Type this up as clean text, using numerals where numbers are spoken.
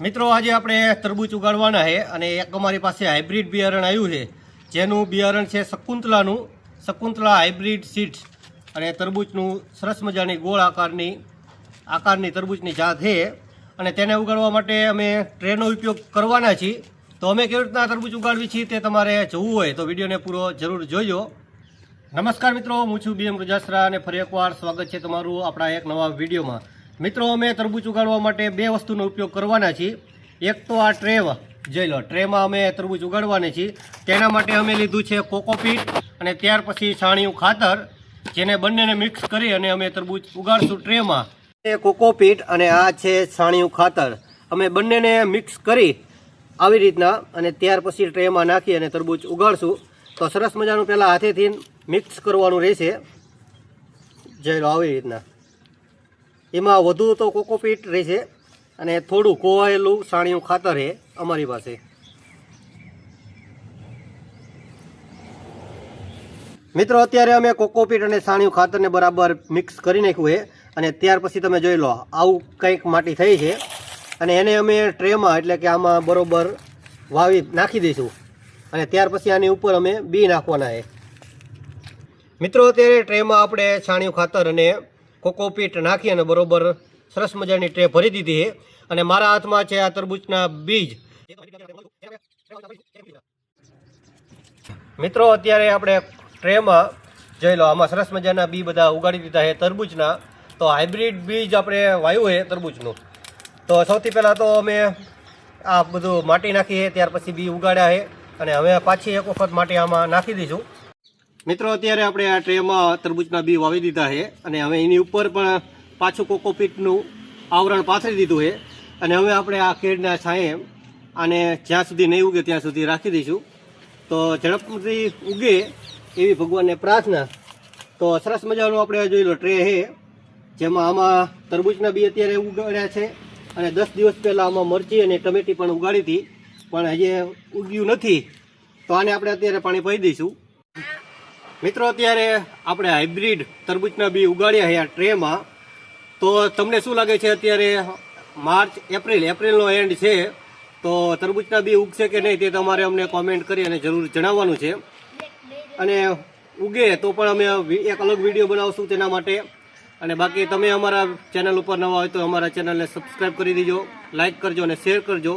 મિત્રો આજે આપણે તરબૂચ ઉગાડવાના છે અને એક અમારી પાસે હાઇબ્રિડ બિયારણ આવ્યું છે જેનું બિયારણ છે શકુંતલા હાઇબ્રિડ સીડ્સ અને તરબૂચનું સરસ મજાની ગોળ આકારની તરબૂચની જાત છે અને તેને ઉગાડવા માટે અમે ટ્રેનો ઉપયોગ કરવાના છીએ। તો અમે કેવી રીતના તરબૂચ ઉગાડવી છીએ તે તમારે જોવું હોય તો વિડીયોને પૂરો જરૂર જોજો। નમસ્કાર મિત્રો, હું છું BM રજાસરા અને ફરી એકવાર સ્વાગત છે તમારું આપણા એક નવા વિડીયોમાં। મિત્રો અમે તરબૂચ ઉગાડવા માટે બે વસ્તુનો ઉપયોગ કરવાના છીએ। એક તો આ ટ્રે જોઈ લો, ટ્રેમાં અમે તરબૂચ ઉગાડવાની છીએ। તેના માટે અમે લીધું છે કોકોપીટ અને ત્યાર પછી છાણિયું ખાતર, જેને બંનેને મિક્સ કરી અને અમે તરબૂચ ઉગાડશું ટ્રેમાં। એ કોકોપીટ અને આ છે છાણિયું ખાતર, અમે બંનેને મિક્સ કરી આવી રીતના અને ત્યાર પછી ટ્રેમાં નાખી અને તરબૂચ ઉગાડશું। તો સરસ મજાનું પહેલાં હાથેથી મિક્સ કરવાનું રહેશે, જોઈ લો આવી રીતના। એમાં વધુ તો કોકોપીટ રહેશે અને થોડું કોવાયેલું છાણિયું ખાતર છે અમારી પાસે। મિત્રો અત્યારે અમે કોકોપીટ અને છાણિયું ખાતરને બરાબર મિક્સ કરી નાખ્યું છે અને ત્યાર પછી તમે જોઈ લો આવું કંઈક માટી થઈ છે અને એને અમે ટ્રેમાં એટલે કે આમાં બરોબર નાખી દઈશું અને ત્યાર પછી આની ઉપર અમે બી નાખવાના છે। મિત્રો અત્યારે ટ્રેમાં આપણે છાણિયું ખાતર અને કોકોપીટ નાખી અને બરોબર સરસ મજાની ટ્રે ભરી દીધી છે અને મારા હાથમાં છે આ તરબૂચના બીજ। મિત્રો અત્યારે આપણે ટ્રેમાં જોઈ લો આમાં સરસ મજાના બી બધા ઉગાડી દીધા છે તરબૂચના। તો હાઇબ્રિડ બીજ આપણે વાવ્યું છે તરબૂચનું। તો સૌથી પહેલાં તો અમે આ બધું માટી નાખી છે, ત્યાર પછી બી ઉગાડ્યા છે અને હવે પાછી એક વખત માટી આમાં નાખી દઈશું। મિત્રો અત્યારે આપણે આ ટ્રેમાં તરબૂચના બી વાવી દીધા છે અને હવે એની ઉપર પણ પાછું કોકોપીટનું આવરણ પાથરી દીધું છે અને હવે આપણે આ કેળના છાંયે આને જ્યાં સુધી નહીં ઉગે ત્યાં સુધી રાખી દઈશું। તો ઝડપથી ઉગે એવી ભગવાનને પ્રાર્થના। તો સરસ મજાનું આપણે જોઈ લો ટ્રે છે જેમાં આમાં તરબૂચના બી અત્યારે ઉગાડ્યા છે અને 10 દિવસ પહેલાં આમાં મરચી અને ટમેટી પણ ઉગાડી હતી પણ હજી ઉગ્યું નથી, તો આને આપણે અત્યારે પાણી પાઈ દઈશું। મિત્રો અત્યારે આપણે હાઇબ્રિડ તરબૂચના બી ઉગાડ્યા છે આ ટ્રેમાં। તો તમને શું લાગે છે અત્યારે માર્ચ એપ્રિલનો એન્ડ છે, તો તરબૂચના બી ઉગશે કે નહીં તે તમારે અમને કોમેન્ટ કરી અને જરૂર જણાવવાનું છે અને ઉગે તો પણ અમે એક અલગ વિડીયો બનાવશું તેના માટે। અને બાકી તમે અમારા ચેનલ ઉપર નવા હોય તો અમારા ચેનલને સબસ્ક્રાઈબ કરી દેજો, લાઇક કરજો અને શેર કરજો।